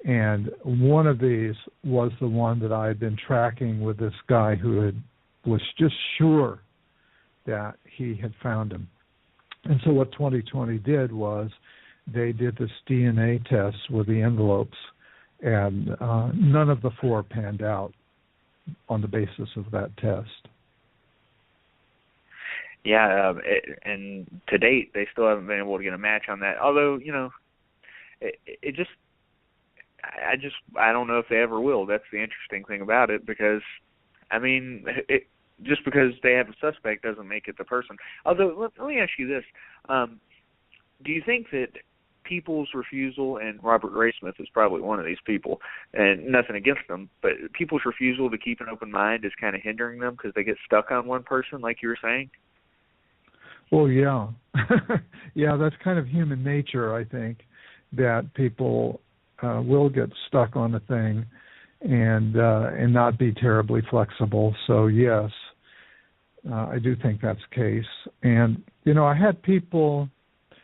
And one of these was the one that I had been tracking with this guy who was just sure that he had found him. And so what 2020 did was they did this DNA test with the envelopes, and none of the four panned out on the basis of that test. Yeah, and to date, they still haven't been able to get a match on that. Although, I don't know if they ever will. That's the interesting thing about it, because, just because they have a suspect doesn't make it the person. Although, let me ask you this. Do you think that people's refusal, and Robert Graysmith is probably one of these people, and nothing against them, but people's refusal to keep an open mind is kind of hindering them because they get stuck on one person, like you were saying? Well, yeah. Yeah, that's kind of human nature, I think, that people will get stuck on a thing and not be terribly flexible. So, yes, I do think that's the case. And, I had people,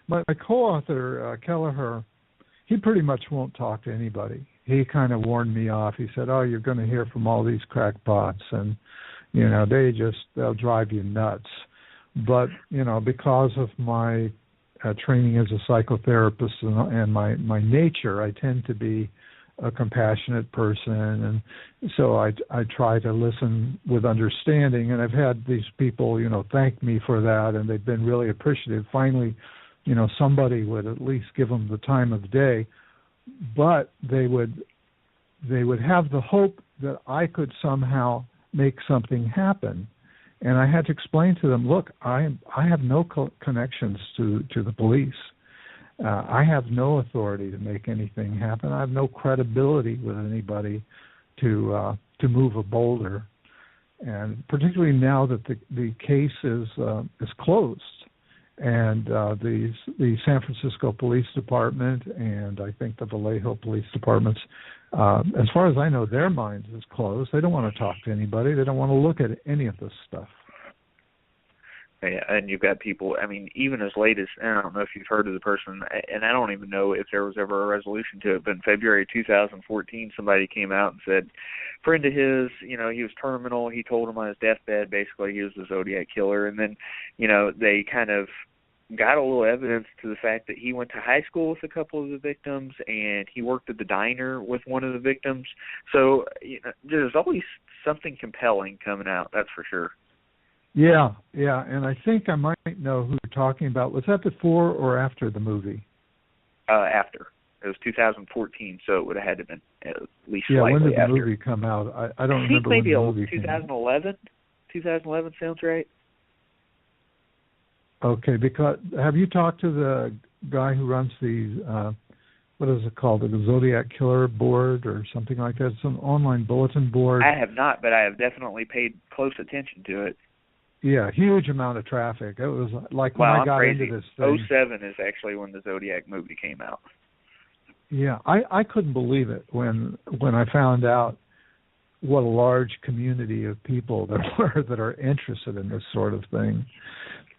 my co-author, Kelleher, he pretty much won't talk to anybody. He kind of warned me off. He said, you're going to hear from all these crackpots, and, they'll drive you nuts. But, because of my training as a psychotherapist and my nature, I tend to be a compassionate person, and so I try to listen with understanding. And I've had these people, thank me for that, and they've been really appreciative. Finally, somebody would at least give them the time of day, but they would have the hope that I could somehow make something happen. And I had to explain to them, look, I have no connections to the police. I have no authority to make anything happen. I have no credibility with anybody to move a boulder. And particularly now that the case is closed, and the San Francisco Police Department and I think the Vallejo Police Departments, as far as I know, their minds is closed. They don't want to talk to anybody. They don't want to look at any of this stuff. Yeah, and you've got people, even as late as, I don't know if you've heard of the person, and I don't even know if there was ever a resolution to it, but in February 2014, somebody came out and said, friend of his, he was terminal. He told him on his deathbed, basically, he was the Zodiac Killer. And then, they kind of got a little evidence to the fact that he went to high school with a couple of the victims, and he worked at the diner with one of the victims. So there's always something compelling coming out, that's for sure. Yeah, and I think I might know who you're talking about. Was that before or after the movie? After. It was 2014, so it would have had to have been at least slightly after. Yeah, when did the movie come out? I don't remember when the movie came out. 2011? 2011 sounds right. Okay, because have you talked to the guy who runs the, what is it called, the Zodiac Killer board or something like that? It's an online bulletin board. I have not, but I have definitely paid close attention to it. Yeah, huge amount of traffic. It was like when I got into this thing. 2007 is actually when the Zodiac movie came out. Yeah, I couldn't believe it when I found out what a large community of people there were that are interested in this sort of thing.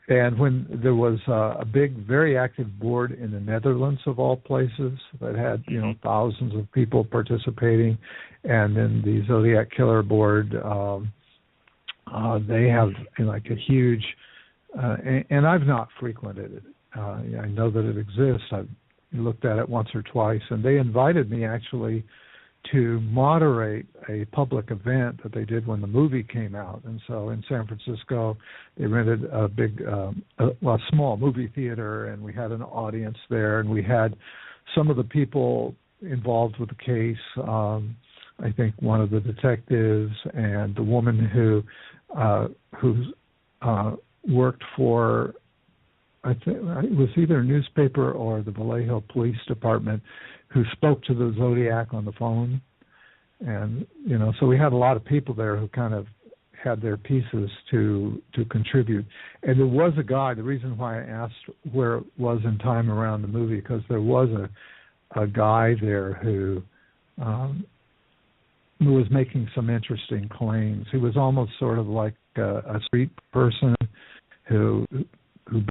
And when there was a big, very active board in the Netherlands, of all places, that had thousands of people participating, and then the Zodiac Killer board. They have like a huge, and I've not frequented it. I know that it exists. I've looked at it once or twice, and they invited me actually to moderate a public event that they did when the movie came out. And so in San Francisco, they rented a big, a small movie theater, and we had an audience there, and we had some of the people involved with the case. I think one of the detectives and the woman who worked for, I think it was either a newspaper or the Vallejo Police Department, who spoke to the Zodiac on the phone. And, so we had a lot of people there who kind of had their pieces to contribute. And there was a guy, the reason why I asked where it was in time around the movie, because there was a guy there who was making some interesting claims. He was almost sort of like a street person who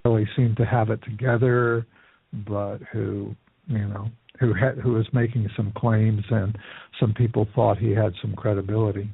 really seemed to have it together, but who, who was making some claims, and some people thought he had some credibility.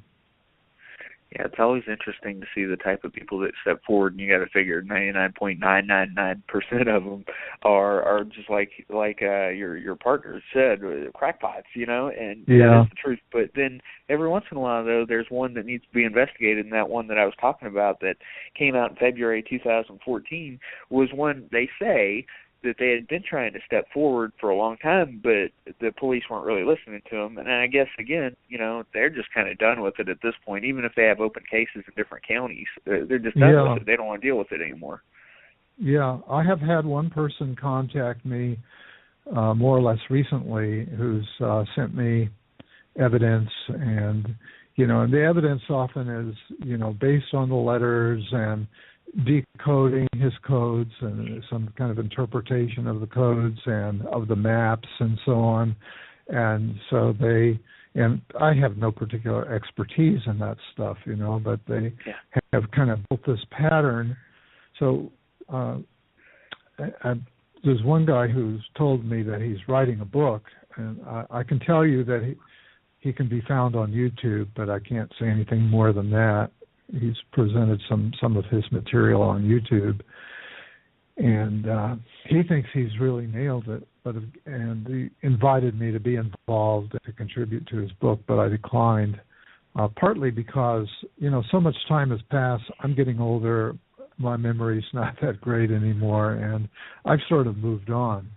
Yeah, it's always interesting to see the type of people that step forward, and you got to figure 99.999% of them are just like your partner said, crackpots, and that is the truth. But then every once in a while, though, there's one that needs to be investigated, and that one that I was talking about that came out in February 2014 was one they say that they had been trying to step forward for a long time, but the police weren't really listening to them. And I guess, again, they're just kind of done with it at this point. Even if they have open cases in different counties, they're just done with it. They don't want to deal with it anymore. Yeah, I have had one person contact me more or less recently who's sent me evidence, and, and the evidence often is, based on the letters and decoding his codes and some kind of interpretation of the codes and of the maps and so on. And so and I have no particular expertise in that stuff, but they have kind of built this pattern. So there's one guy who's told me that he's writing a book, and I can tell you that he can be found on YouTube, but I can't say anything more than that. He's presented some of his material on YouTube, and he thinks he's really nailed it. And he invited me to be involved to contribute to his book, but I declined, partly because so much time has passed. I'm getting older. My memory's not that great anymore, and I've sort of moved on.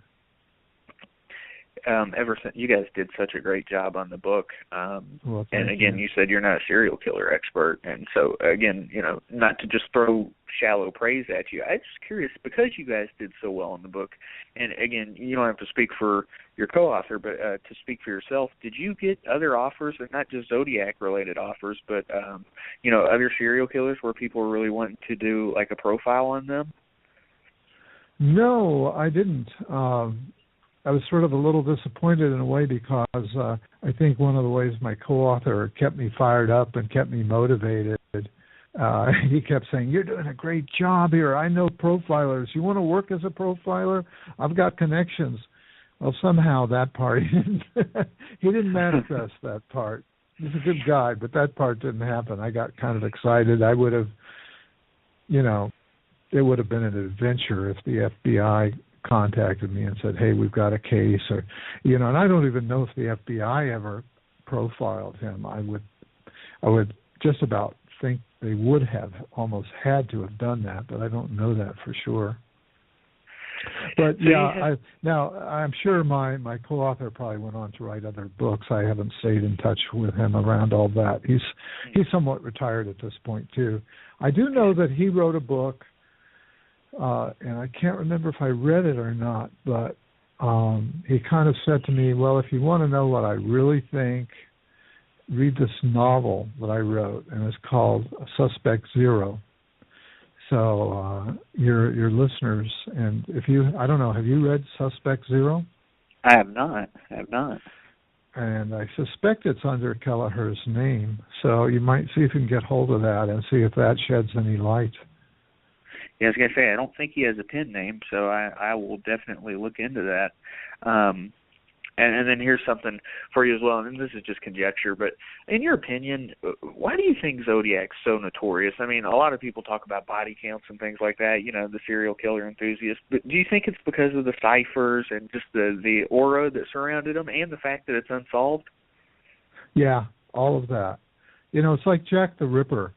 Ever since you guys did such a great job on the book, Well, and again, you said you're not a serial killer expert, and so again, not to just throw shallow praise at you. I'm just curious, because you guys did so well in the book, and again, you don't have to speak for your co-author, but to speak for yourself, did you get other offers, and not just Zodiac-related offers, but other serial killers where people were really wanting to do like a profile on them? No, I didn't. I was sort of a little disappointed in a way, because I think one of the ways my co-author kept me fired up and kept me motivated, he kept saying, "You're doing a great job here. I know profilers. You want to work as a profiler? I've got connections." Well, somehow that part, he didn't manifest that part. He's a good guy, but that part didn't happen. I got kind of excited. I would have, it would have been an adventure if the FBI contacted me and said, "Hey, we've got a case," or and I don't even know if the FBI ever profiled him. I would just about think they would have almost had to have done that, but I don't know that for sure. But now I'm sure my co-author probably went on to write other books. I haven't stayed in touch with him around all that. He's somewhat retired at this point too. I do know that he wrote a book. And I can't remember if I read it or not, but he kind of said to me, "Well, if you want to know what I really think, read this novel that I wrote, and it's called Suspect Zero." So your listeners, and I don't know, have you read Suspect Zero? I have not. And I suspect it's under Kelleher's name, so you might see if you can get hold of that and see if that sheds any light. Yeah, I was going to say, I don't think he has a pen name, so I will definitely look into that. And then here's something for you as well, and this is just conjecture, but in your opinion, why do you think Zodiac's so notorious? I mean, a lot of people talk about body counts and things like that, the serial killer enthusiast, but do you think it's because of the ciphers and just the aura that surrounded him and the fact that it's unsolved? Yeah, all of that. It's like Jack the Ripper.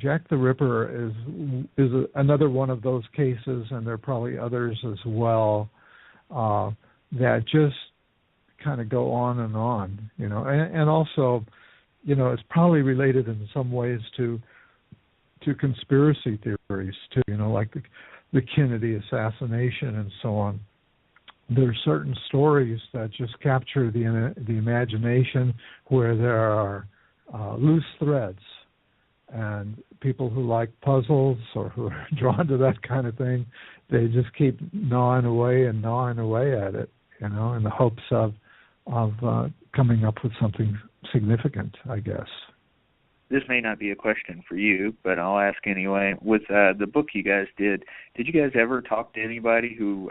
Jack the Ripper is another one of those cases, and there are probably others as well, that just kind of go on and on, and also, it's probably related in some ways to conspiracy theories too, like the Kennedy assassination and so on. There are certain stories that just capture the imagination, where there are loose threads. And people who like puzzles or who are drawn to that kind of thing, they just keep gnawing away at it, in the hopes of coming up with something significant, I guess. This may not be a question for you, but I'll ask anyway. With the book you guys did you guys ever talk to anybody who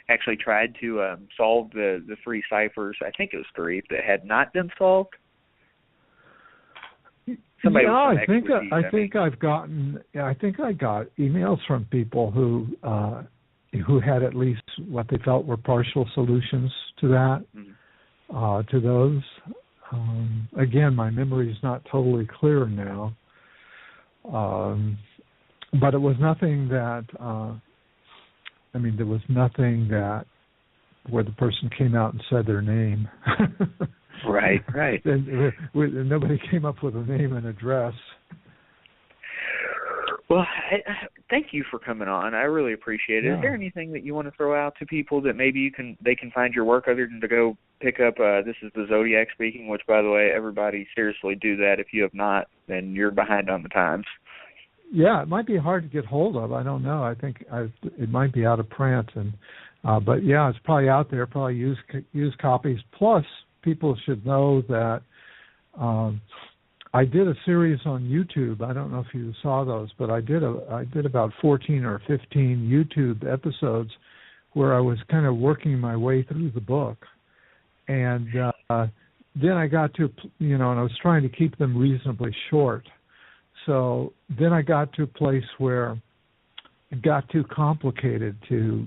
actually tried to solve the 3 ciphers. I think it was 3 that had not been solved. Somebody I think I got emails from people who had at least what they felt were partial solutions to that, to those. Again, my memory is not totally clear now, but it was nothing that. There was nothing that where the person came out and said their name. Right. And nobody came up with a name and address. Well, thank you for coming on. I really appreciate it. Yeah. Is there anything that you want to throw out to people that maybe they can find your work other than to go pick up This is the Zodiac Speaking, which, by the way, everybody seriously do that. If you have not, then you're behind on the times. Yeah, it might be hard to get hold of. I don't know. I think it might be out of print, but yeah, it's probably out there. Probably use copies. Plus, people should know that I did a series on YouTube. I don't know if you saw those, but I did about 14 or 15 YouTube episodes where I was kind of working my way through the book, and then I got to and I was trying to keep them reasonably short. So then I got to a place where it got too complicated to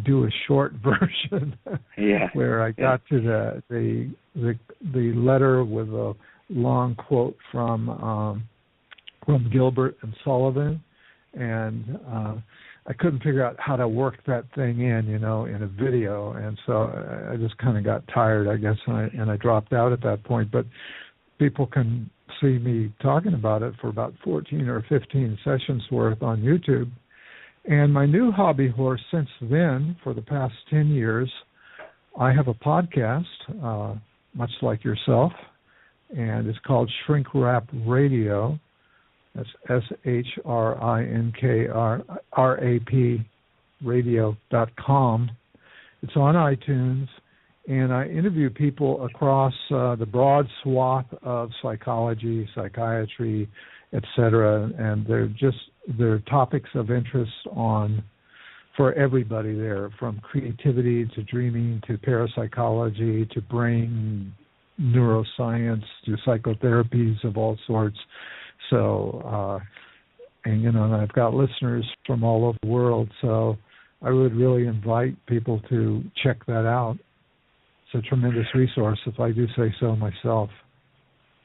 do a short version. Yeah. Where I got to the letter with a long quote from Gilbert and Sullivan, and I couldn't figure out how to work that thing in a video, and so I just kind of got tired, I guess, and I dropped out at that point. But people can see me talking about it for about 14 or 15 sessions worth on YouTube. And my new hobby horse since then, for the past 10 years, I have a podcast, much like yourself, and it's called Shrink Wrap Radio. That's SHRINKRAP radio.com. It's on iTunes, and I interview people across the broad swath of psychology, psychiatry, etc., and they're topics of interest for everybody there, from creativity to dreaming to parapsychology to brain neuroscience to psychotherapies of all sorts. So, and I've got listeners from all over the world, so I would really invite people to check that out. It's a tremendous resource, if I do say so myself.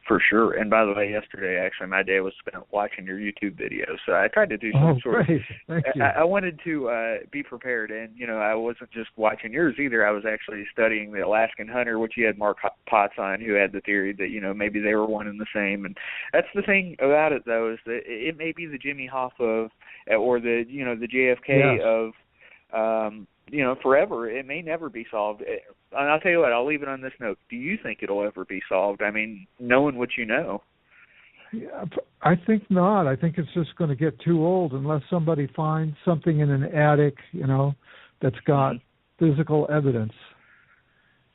For sure. And by the way, yesterday, actually, my day was spent watching your YouTube videos. So I tried to do some sort great. Thank you. I wanted to be prepared. And, I wasn't just watching yours either. I was actually studying the Alaskan Hunter, which you had Mark Potts on, who had the theory that, maybe they were one and the same. And that's the thing about it, though, is that it may be the Jimmy Hoffa or the JFK yes. of forever. It may never be solved. And I'll tell you what, I'll leave it on this note. Do you think it'll ever be solved? I mean, knowing what you know. Yeah, I think not. I think it's just going to get too old unless somebody finds something in an attic, that's got physical evidence.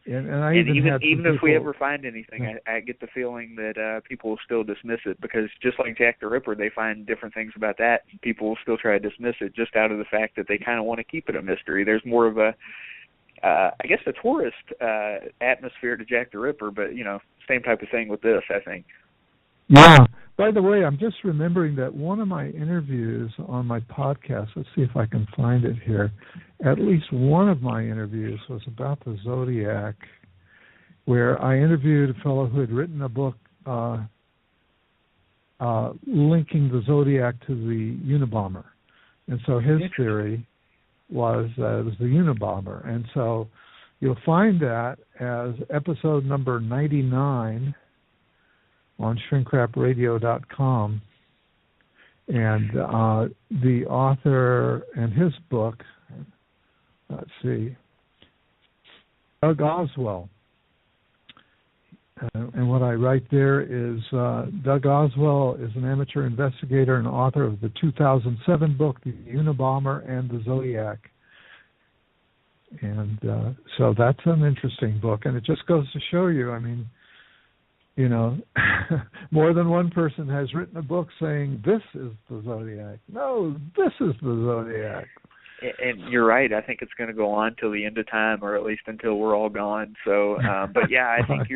And even if we ever find anything, I get the feeling that people will still dismiss it, because just like Jack the Ripper, they find different things about that. People will still try to dismiss it just out of the fact that they kind of want to keep it a mystery. There's more of a tourist atmosphere to Jack the Ripper, but, same type of thing with this, I think. Yeah. By the way, I'm just remembering that one of my interviews on my podcast, let's see if I can find it here, at least one of my interviews was about the Zodiac, where I interviewed a fellow who had written a book linking the Zodiac to the Unabomber. And so his theory was that it was the Unabomber. And so you'll find that as episode number 99 on shrinkrapradio.com. And the author and his book, let's see, Doug Oswell. And what I write there is Doug Oswell is an amateur investigator and author of the 2007 book, The Unabomber and the Zodiac. And so that's an interesting book. And it just goes to show you, more than one person has written a book saying, this is the Zodiac. No, this is the Zodiac. And you're right. I think it's going to go on till the end of time, or at least until we're all gone. So, but yeah, I think